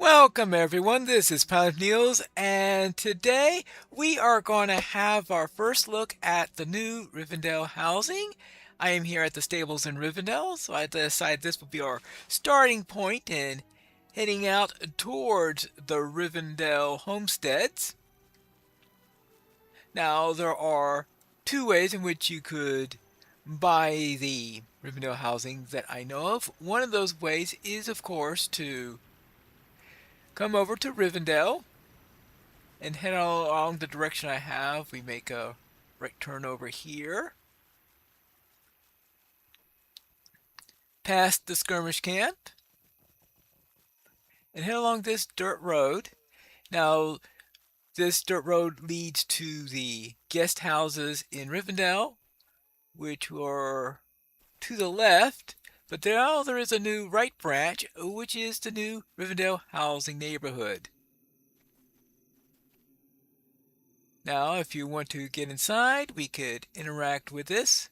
Welcome everyone, this is Pilot Niels, and today we are going to have our first look at the new Rivendell housing. I am here at the stables in Rivendell, so I decided this will be our starting point in heading out towards the Rivendell homesteads. Now there are two ways in which you could buy the Rivendell housing that I know of. One of those ways is of course to come over to Rivendell and head along the direction I have. We make a right turn over here, past the skirmish camp, and head along this dirt road. Now, this dirt road leads to the guest houses in Rivendell, which are to the left, but now there is a new right branch, which is the new Rivendell housing neighborhood. Now, if you want to get inside, we could interact with this.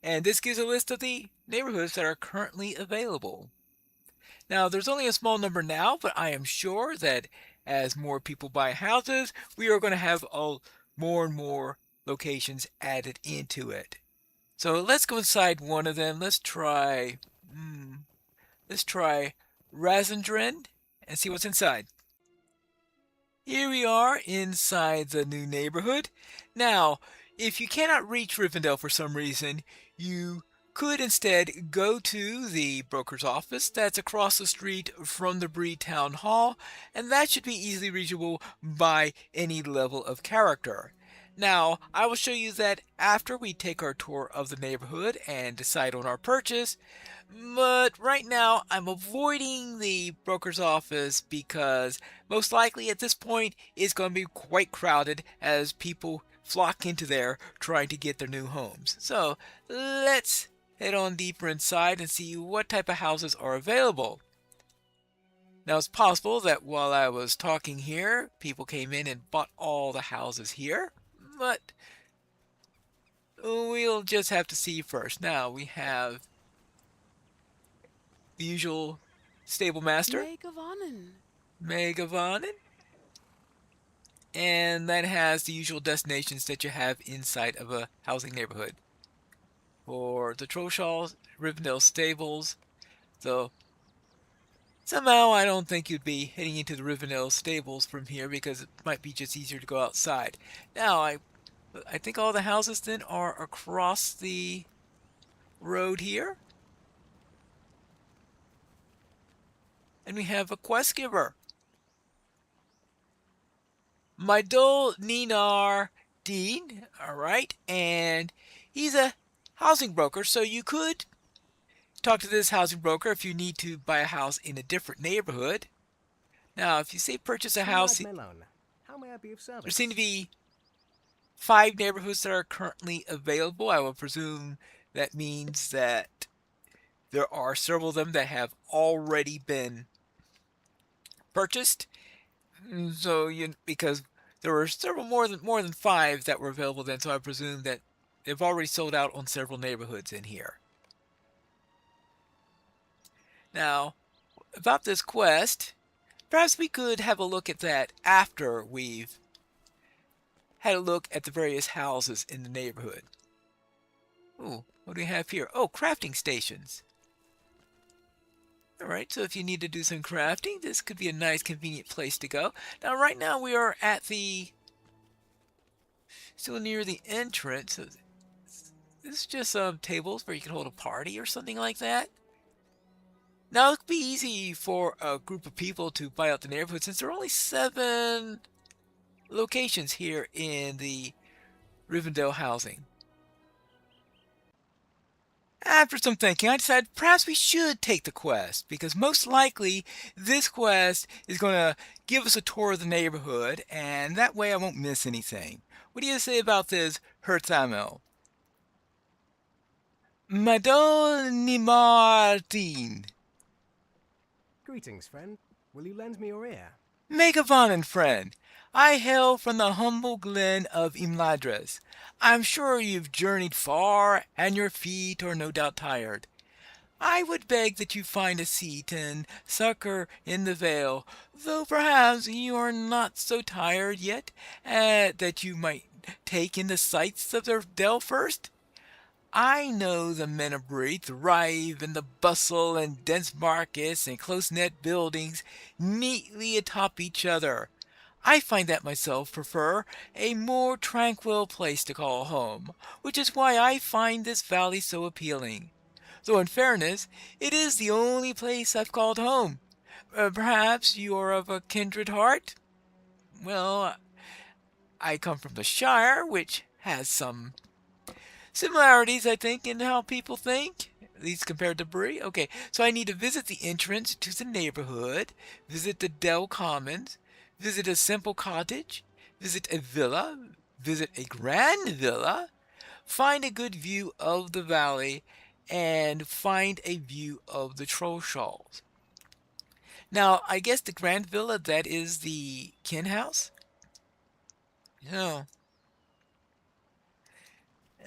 And this gives a list of the neighborhoods that are currently available. Now, there's only a small number now, but I am sure that as more people buy houses, we are going to have more and more locations added into it. So let's go inside one of them. Let's try Razendren and see what's inside. Here we are inside the new neighborhood. Now, if you cannot reach Rivendell for some reason, you could instead go to the broker's office that's across the street from the Bree Town Hall, and that should be easily reachable by any level of character. Now, I will show you that after we take our tour of the neighborhood and decide on our purchase, but right now I'm avoiding the broker's office because most likely at this point it's going to be quite crowded as people flock into there trying to get their new homes. So let's head on deeper inside and see what type of houses are available. Now it's possible that while I was talking here, people came in and bought all the houses here, but we'll just have to see first. Now we have the usual stable master, Megavanen, and that has the usual destinations that you have inside of a housing neighborhood. For the Trollshaw Rivendell stables, though somehow I don't think you'd be heading into the Rivendell stables from here because it might be just easier to go outside. Now I think all the houses then are across the road here. And we have a quest giver. Mydol Ninar Dean, alright, and he's a housing broker, so you could talk to this housing broker if you need to buy a house in a different neighborhood. Now, if you say purchase a house, How may I be of service? there seem to be 5 neighborhoods that are currently available. I will presume that means that there are several of them that have already been purchased. So because there were several more than 5 that were available then, so I presume that they've already sold out on several neighborhoods in here. Now, about this quest, perhaps we could have a look at that after we've had a look at the various houses in the neighborhood. Ooh, what do we have here? Oh, crafting stations. Alright, so if you need to do some crafting, this could be a nice convenient place to go. Now right now we are at still near the entrance. So this is just some tables where you can hold a party or something like that. Now it could be easy for a group of people to buy out the neighborhood since there are only 7 locations here in the Rivendell housing. After some thinking, I decided perhaps we should take the quest, because most likely this quest is going to give us a tour of the neighborhood, and that way I won't miss anything. What do you say about this, Hertzamel? Madoni Martin. Greetings, friend. Will you lend me your ear? Megavanen, friend. I hail from the humble glen of Imladris. I'm sure you've journeyed far, and your feet are no doubt tired. I would beg that you find a seat and succor in the vale, though perhaps you are not so tired yet that you might take in the sights of the dell first. I know the men of Bree thrive in the bustle and dense markets and close-knit buildings neatly atop each other. I find that myself prefer a more tranquil place to call home, which is why I find this valley so appealing. Though in fairness, it is the only place I've called home. Perhaps you are of a kindred heart? Well, I come from the Shire, which has some similarities, I think, in how people think, at least compared to Bree. Okay, so I need to visit the entrance to the neighborhood, visit the Dell Commons, visit a simple cottage, visit a villa, visit a grand villa, find a good view of the valley, and find a view of the troll shawls. Now, I guess the grand villa, that is the kin house? No.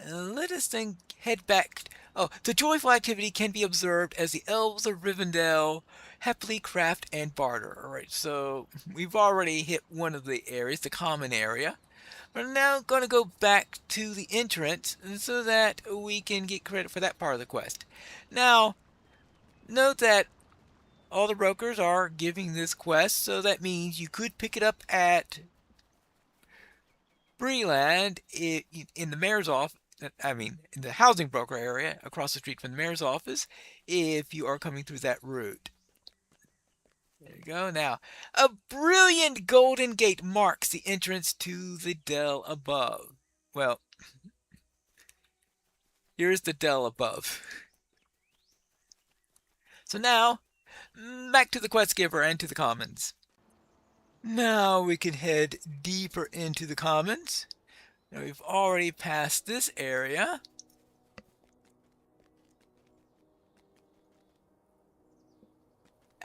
Let us then head back. Oh, the joyful activity can be observed as the elves of Rivendell happily craft and barter. Alright, so we've already hit one of the areas, the common area. We're now going to go back to the entrance so that we can get credit for that part of the quest. Now, note that all the brokers are giving this quest, so that means you could pick it up at Breland in the mayor's office. I mean, in the housing broker area across the street from the mayor's office, if you are coming through that route. There you go. Now, a brilliant golden gate marks the entrance to the dell above. Well, here's the dell above. So now, back to the quest giver and to the commons. Now we can head deeper into the commons. Now we've already passed this area.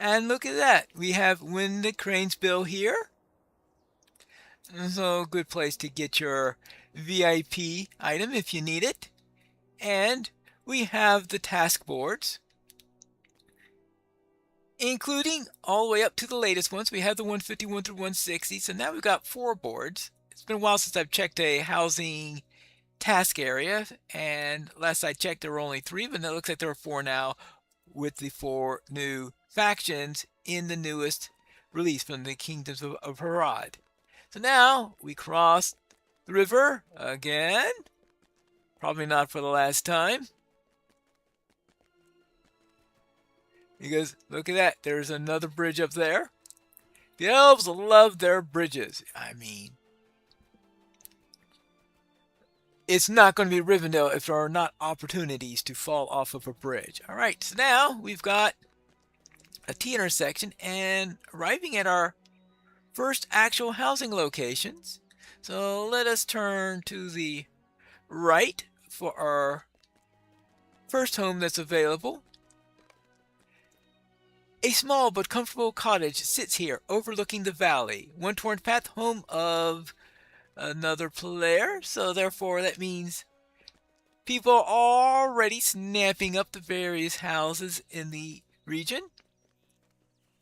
And look at that. We have When the Crane's Bill here. So, good place to get your VIP item if you need it. And we have the task boards, including all the way up to the latest ones. We have the 151 through 160. So now we've got 4 boards. It's been a while since I've checked a housing task area, and last I checked there were only 3, but it looks like there are 4 now with the 4 new factions in the newest release from the Kingdoms of Harad. So now we cross the river again, probably not for the last time, because look at that, there's another bridge up there. The elves love their bridges. I mean, it's not going to be Rivendell if there are not opportunities to fall off of a bridge. All right, so now we've got a T intersection and arriving at our first actual housing locations. So let us turn to the right for our first home that's available. A small but comfortable cottage sits here overlooking the valley. One torn path, home of another player, so therefore that means people are already snapping up the various houses in the region.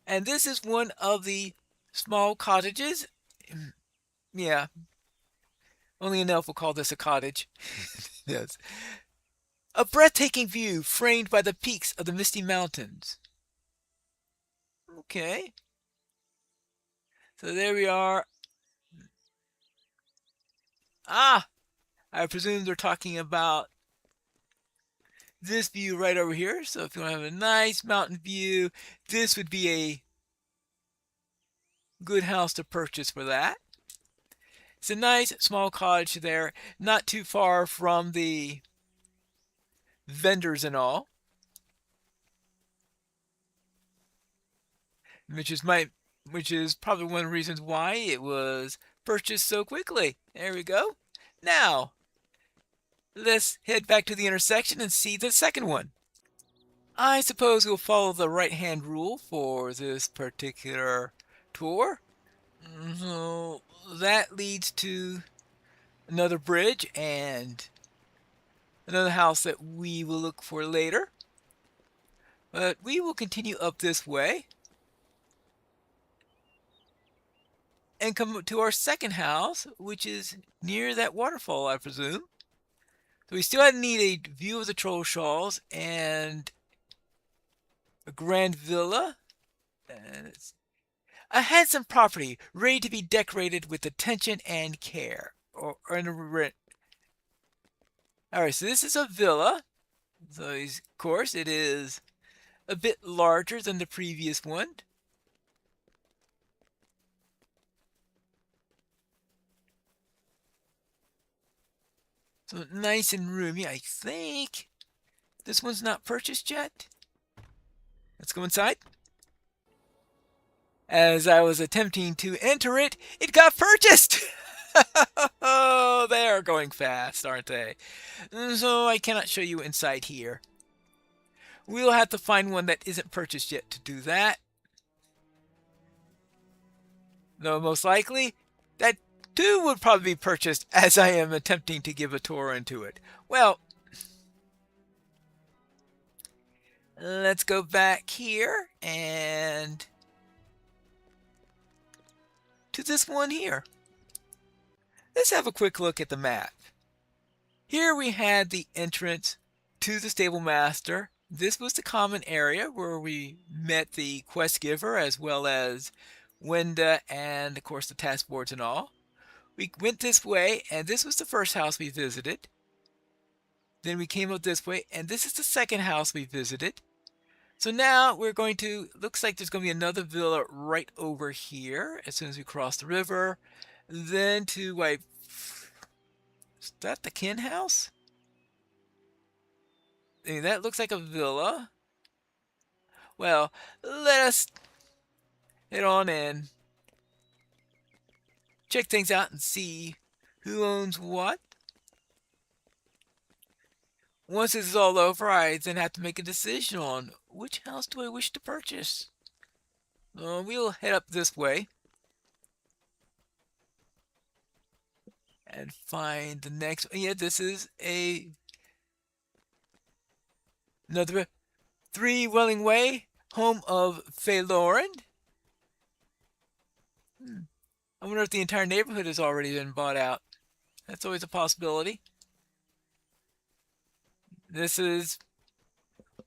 And this is one of the small cottages. Yeah, only an elf will call this a cottage. Yes. A breathtaking view framed by the peaks of the Misty Mountains. Okay. So there we are. Ah! I presume they're talking about this view right over here. So if you want to have a nice mountain view, this would be a good house to purchase for that. It's a nice small cottage there, not too far from the vendors and all, which is probably one of the reasons why it was purchased so quickly. There we go. Now, let's head back to the intersection and see the second one. I suppose we'll follow the right-hand rule for this particular tour. So that leads to another bridge and another house that we will look for later. But we will continue up this way and come to our second house, which is near that waterfall, I presume. So we still need a view of the troll shawls and a grand villa. And it's a handsome property ready to be decorated with attention and care. Alright, so this is a villa. So of course it is a bit larger than the previous one. So nice and roomy. I think this one's not purchased yet. Let's go inside. As I was attempting to enter it, it got purchased! Oh, they are going fast, aren't they? So I cannot show you inside here. We'll have to find one that isn't purchased yet to do that. Though most likely, that too would probably be purchased as I am attempting to give a tour into it. Well, let's go back here and to this one here. Let's have a quick look at the map. Here we had the entrance to the stable master. This was the common area where we met the quest giver as well as Wenda and of course the task boards and all. We went this way and this was the first house we visited. Then we came up this way and this is the second house we visited. So now we're going to, looks like there's going to be another villa right over here as soon as we cross the river. Then to, like, is that the kin house? That looks like a villa. Well, let us head on in, check things out and see who owns what. Once this is all over, I then have to make a decision on which house do I wish to purchase. We'll head up this way and find the next. Yeah, this is another 3 Welling Way, home of Faloran. I wonder if the entire neighborhood has already been bought out. That's always a possibility. This is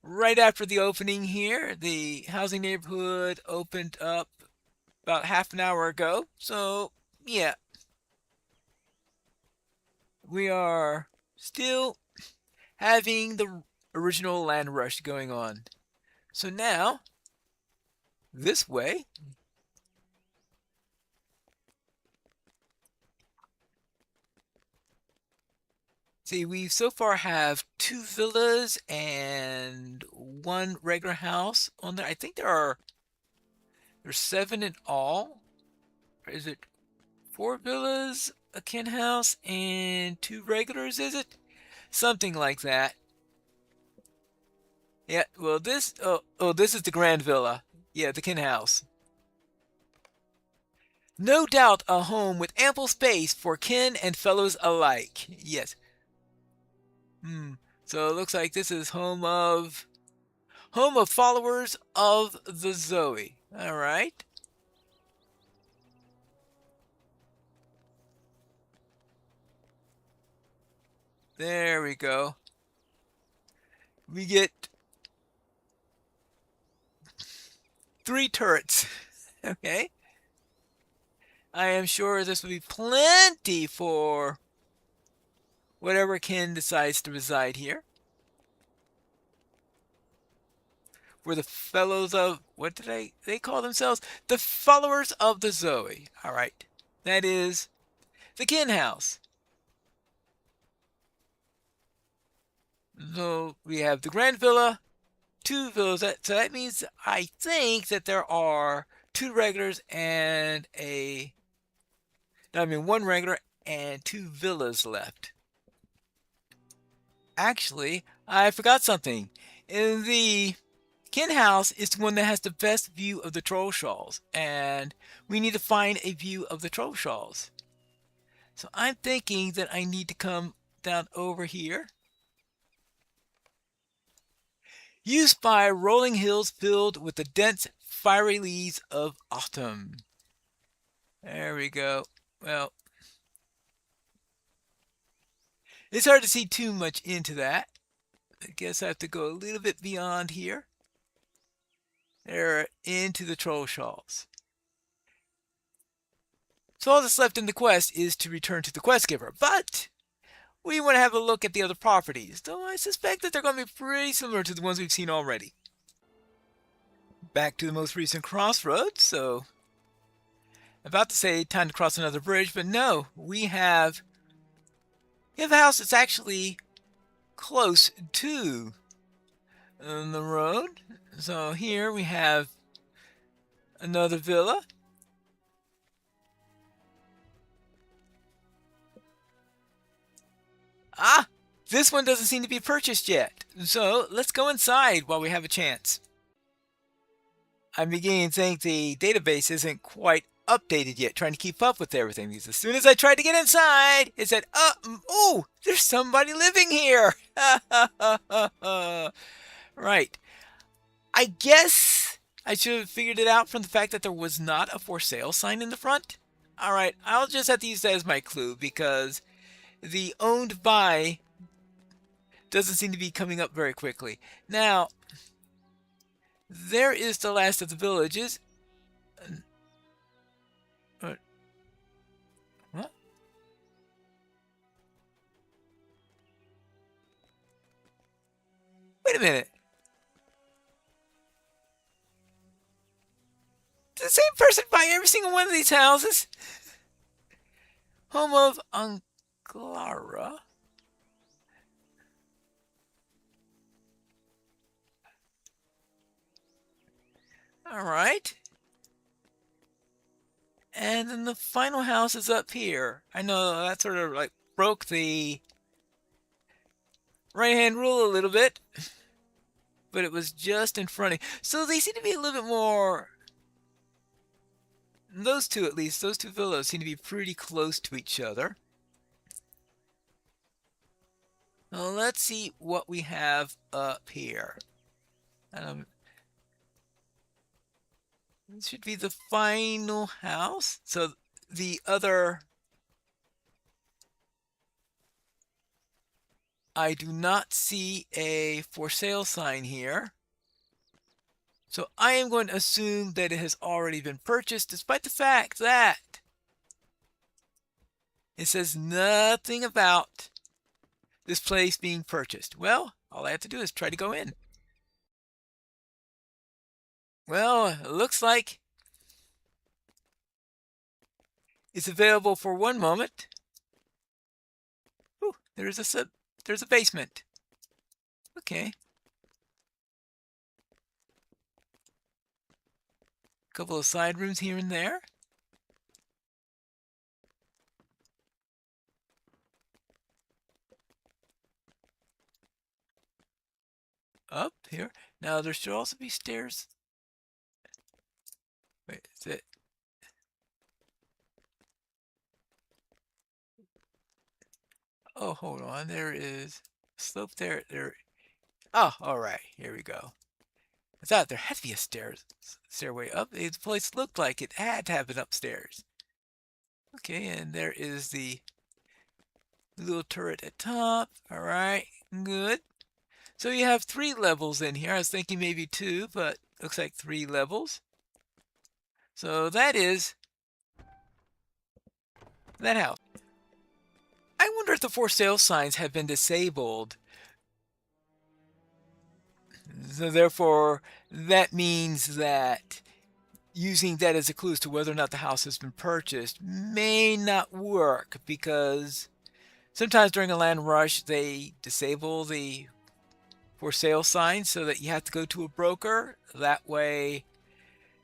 right after the opening here. The housing neighborhood opened up about half an hour ago. So, yeah. We are still having the original land rush going on. So now, this way. See, we so far have 2 villas and 1 regular house on there. I think there's 7 in all. Or is it 4 villas, a kin house, and 2 regulars, is it? Something like that. Yeah, well this, this is the grand villa. Yeah, the kin house. No doubt a home with ample space for kin and fellows alike. Yes. So it looks like this is home of followers of the Zoe. All right. There we go. We get 3 turrets. Okay. I am sure this will be plenty for whatever kin decides to reside here. We're the fellows of, what did they call themselves? The followers of the Zoe. All right. That is the kin house. So we have the grand villa, 2 villas. So that means I think that there are 2 regulars and 1 regular and 2 villas left. Actually, I forgot something. In the kin house is the one that has the best view of the troll shawls, and we need to find a view of the troll shawls. So I'm thinking that I need to come down over here. used by rolling hills filled with the dense, fiery leaves of autumn. There we go. Well, it's hard to see too much into that. I guess I have to go a little bit beyond here. There, into the troll shalls. So all that's left in the quest is to return to the quest giver. But we want to have a look at the other properties, though I suspect that they're going to be pretty similar to the ones we've seen already. Back to the most recent crossroads, so about to say time to cross another bridge, but no, we have a house that's actually close to the road. So here we have another villa. Ah, this one doesn't seem to be purchased yet. So let's go inside while we have a chance. I'm beginning to think the database isn't quite updated yet, trying to keep up with everything. Because as soon as I tried to get inside, it said, oh, there's somebody living here. Right. I guess I should have figured it out from the fact that there was not a for sale sign in the front. All right, I'll just have to use that as my clue because the owned by doesn't seem to be coming up very quickly. Now, there is the last of the villages. What? Wait a minute. Did the same person buy every single one of these houses? Home of Anglara. All right. And then the final house is up here. I know that sort of like broke the right-hand rule a little bit, but it was just in front of me. So they seem to be a little bit more, those two at least, those two villas seem to be pretty close to each other. Well, let's see what we have up here. This should be the final house. So the other, I do not see a for sale sign here. So I am going to assume that it has already been purchased, despite the fact that it says nothing about this place being purchased. Well, all I have to do is try to go in. Well, it looks like it's available for one moment. Ooh, there's a basement. Okay. A couple of side rooms here and there. Up here. Now there should also be stairs. Wait, is it? Oh, hold on. There is slope there. Oh, all right. Here we go. I thought there had to be a stairway up. The place looked like it had to have it upstairs. Okay, and there is the little turret at top. All right, good. So you have 3 levels in here. I was thinking maybe 2, but looks like 3 levels. So that is that house. I wonder if the for sale signs have been disabled. So therefore, that means that using that as a clue as to whether or not the house has been purchased may not work, because sometimes during a land rush they disable the for sale sign so that you have to go to a broker. That way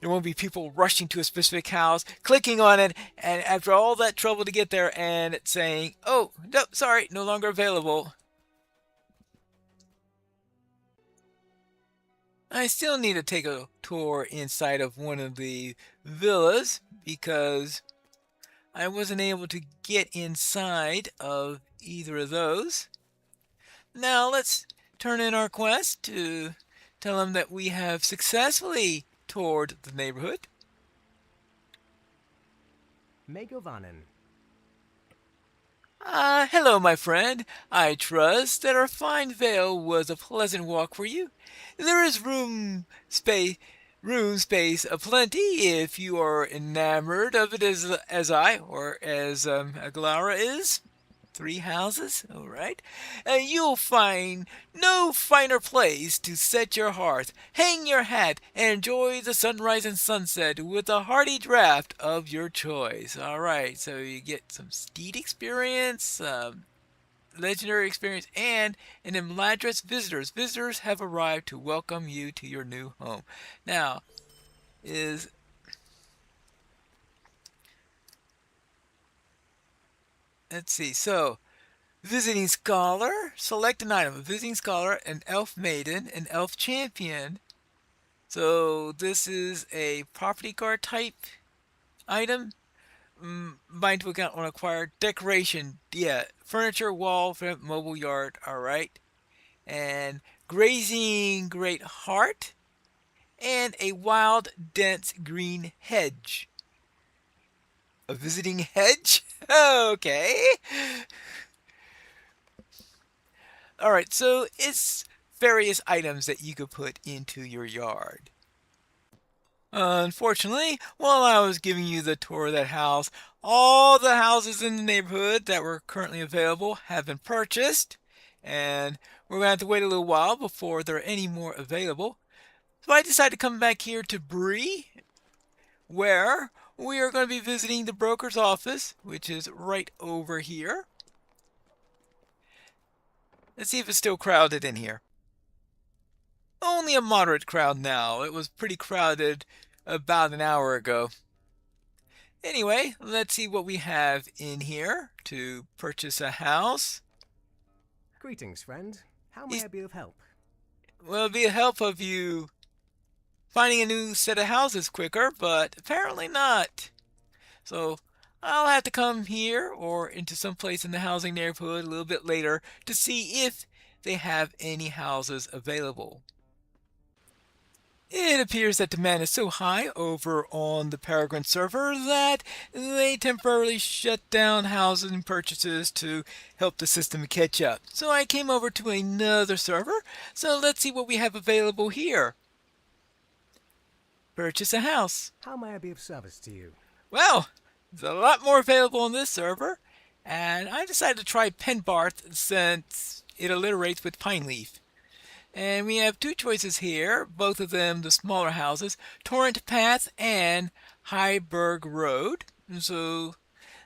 there won't be people rushing to a specific house, clicking on it, and after all that trouble to get there and it's saying, oh, no, sorry, no longer available. I still need to take a tour inside of one of the villas because I wasn't able to get inside of either of those. Now let's turn in our quest to Tell them that we have successfully toured the neighborhood. Megovanen. Hello, my friend. I trust that our fine vale was a pleasant walk for you. There is room space aplenty if you are enamored of it as I, or as Aglara is. 3 houses, all right. You'll find no finer place to set your hearth, hang your hat, and enjoy the sunrise and sunset with a hearty draft of your choice. All right, so you get some steed experience, legendary experience, and an Imladris visitors. Visitors have arrived to welcome you to your new home. Now, is let's see. So, visiting scholar, select an item. A visiting scholar, an elf maiden, an elf champion. So this is a property card type item. Bind to account on acquired decoration. Yeah, furniture, wall, mobile yard. All right, and grazing great heart, and a wild dense green hedge. A visiting hedge. Okay. All right, so it's various items that you could put into your yard. Unfortunately, while I was giving you the tour of that house, all the houses in the neighborhood that were currently available have been purchased, and we're going to have to wait a little while before there are any more available. So I decided to come back here to Bree, where we are going to be visiting the broker's office, which is right over here. Let's see if it's still crowded in here. Only a moderate crowd now. It was pretty crowded about an hour ago. Anyway, let's see what we have in here to purchase a house. Greetings, friend. How may I be of help? Well, it'd be a help of you finding a new set of houses quicker, but apparently not. So I'll have to come here or into some place in the housing neighborhood a little bit later to see if they have any houses available. It appears that demand is so high over on the Peregrine server that they temporarily shut down housing purchases to help the system catch up. So I came over to another server, so let's see what we have available here. Purchase a house. How may I be of service to you? Well, there's a lot more available on this server, and I decided to try Penbarth since it alliterates with Pine Leaf. And we have 2 choices here, both of them the smaller houses, Torrent Path and Highburg Road. So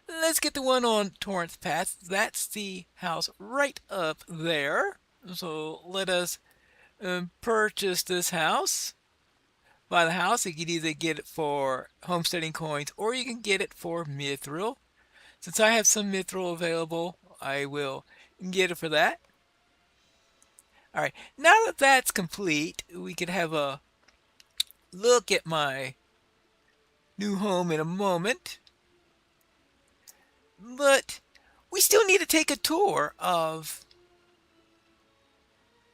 let's get the one on Torrent Path. That's the house right up there. So let us purchase this house. Buy the house. You can either get it for homesteading coins or you can get it for mithril. Since I have some mithril available, I will get it for that. All right, now that that's complete, we can have a look at my new home in a moment. But we still need to take a tour of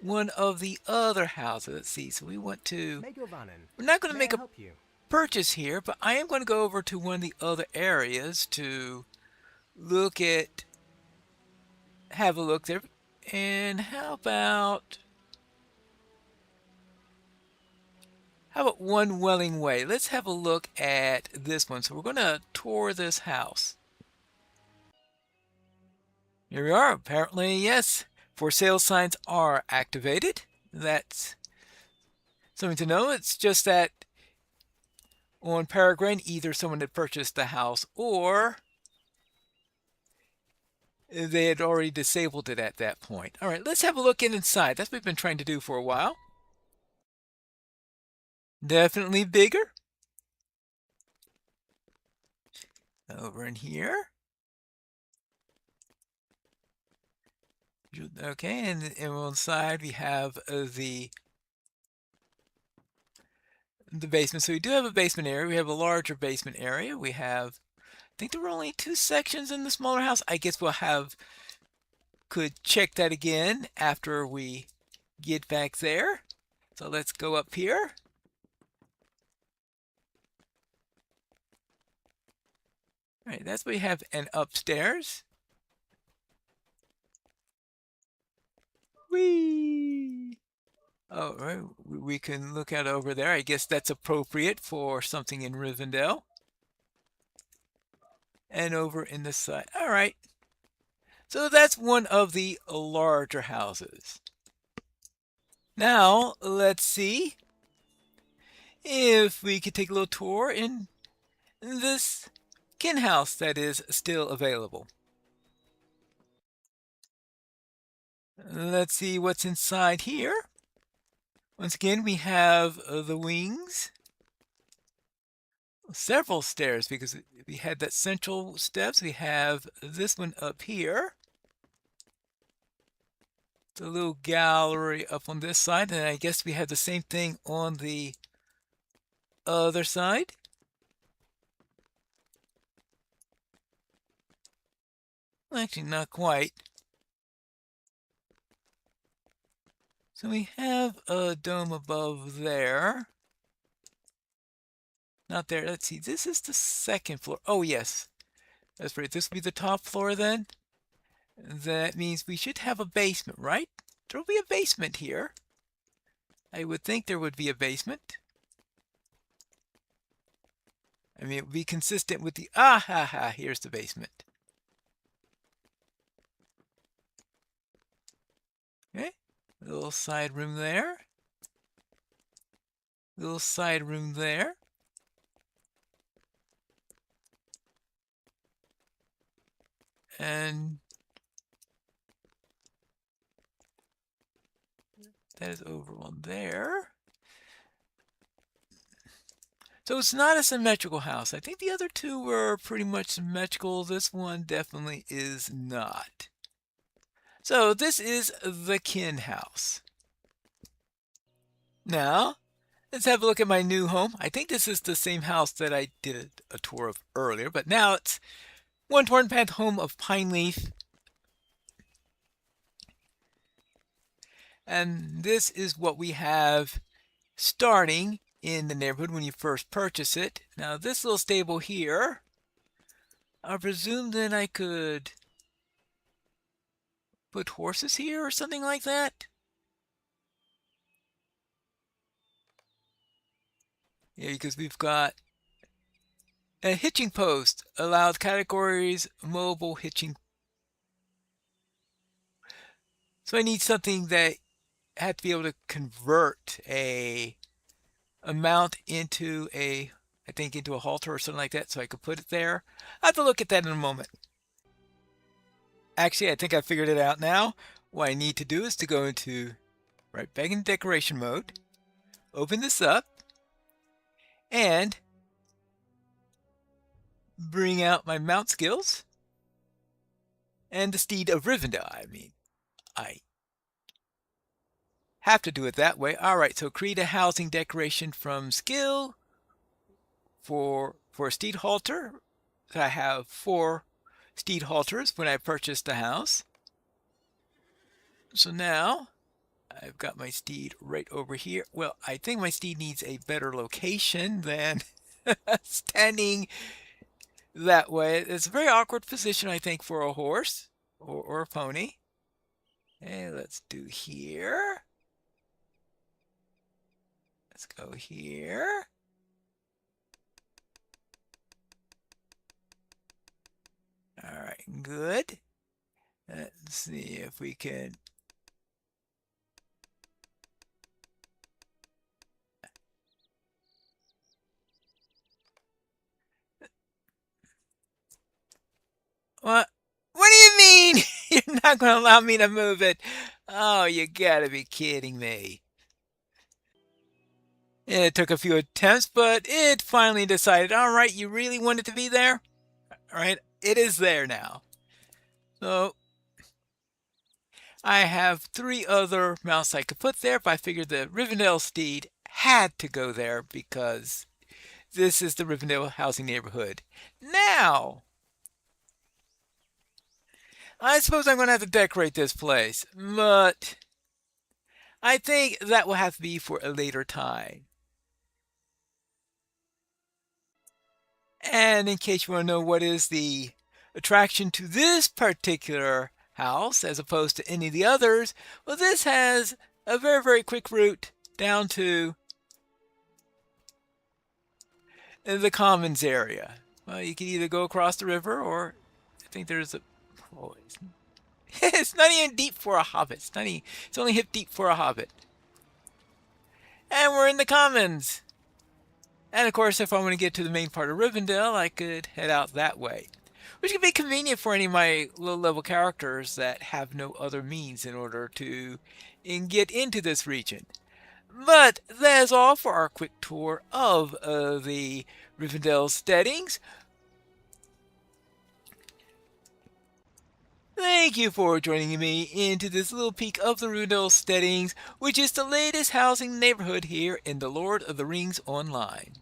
one of the other houses. Let's see, so we want to... We're not going to make a purchase here, but I am going to go over to one of the other areas to look at... have a look there. And how about One Welling Way? Let's have a look at this one. So we're going to tour this house. Here we are. Apparently, yes, for sale signs are activated. That's something to know. It's just that on Peregrine, either someone had purchased the house or they had already disabled it at that point. All right, let's have a look inside. That's what we've been trying to do for a while. Definitely bigger. Over in here. Okay, and on the side we have the basement. So we do have a basement area. We have a larger basement area. We have, I think there were only 2 sections in the smaller house. I guess could check that again after we get back there. So let's go up here. All right, that's what we have an upstairs. Whee! Oh, right. We can look out over there. I guess that's appropriate for something in Rivendell. And over in the side. All right. So that's one of the larger houses. Now, let's see if we could take a little tour in this kin house that is still available. Let's see what's inside here. Once again, we have the wings. Several stairs because we had that central steps. We have this one up here. The little gallery up on this side, and I guess we have the same thing on the other side. Actually, not quite. So we have a dome above there. Not there. Let's see. This is the second floor. Oh, yes. That's right. This will be the top floor then. That means we should have a basement, right? There'll be a basement here. I would think there would be a basement. I mean, it would be consistent with the... here's the basement. Okay. Little side room there. Little side room there. And that is over on there. So it's not a symmetrical house. I think the other two were pretty much symmetrical. This one definitely is not. So this is the kin house. Now, let's have a look at my new home. I think this is the same house that I did a tour of earlier, but now it's One Torn Path home of Pine Leaf. And this is what we have starting in the neighborhood when you first purchase it. Now this little stable here, I presume then I could put horses here or something like that. Yeah, because we've got a hitching post, allowed categories, mobile hitching. So I need something that had to be able to convert a amount into I think into a halter or something like that, so I could put it there. I'll have to look at that in a moment. Actually, I think I figured it out now. What I need to do is to go into right back in decoration mode, open this up, and bring out my mount skills and the Steed of Rivendell. I mean, I have to do it that way. All right, so create a housing decoration from skill for a steed halter. So I have 4 steed halters when I purchased the house. So now I've got my steed right over here. Well, I think my steed needs a better location than standing that way. It's a very awkward position, I think, for a horse or a pony. Okay, let's do here. Let's go here. All right, good. Let's see if we can. What? What do you mean? You're not going to allow me to move it? Oh, you gotta be kidding me. It took a few attempts, but it finally decided, all right, you really want it to be there? All right, it is there now. So I have 3 other mounts I could put there, but I figured the Rivendell steed had to go there because this is the Rivendell housing neighborhood. Now, I suppose I'm going to have to decorate this place, but I think that will have to be for a later time. And in case you want to know what is the attraction to this particular house as opposed to any of the others, well, this has a very, very quick route down to the commons area. Well, you can either go across the river or I think there's a... Oh, it's not even deep for a hobbit. It's only hip deep for a hobbit. And we're in the commons. And of course, if I want to get to the main part of Rivendell, I could head out that way. Which can be convenient for any of my low-level characters that have no other means in order to get into this region. But that is all for our quick tour of the Rivendell Steadings. Thank you for joining me into this little peek of the Rivendell Steadings, which is the latest housing neighborhood here in the Lord of the Rings Online.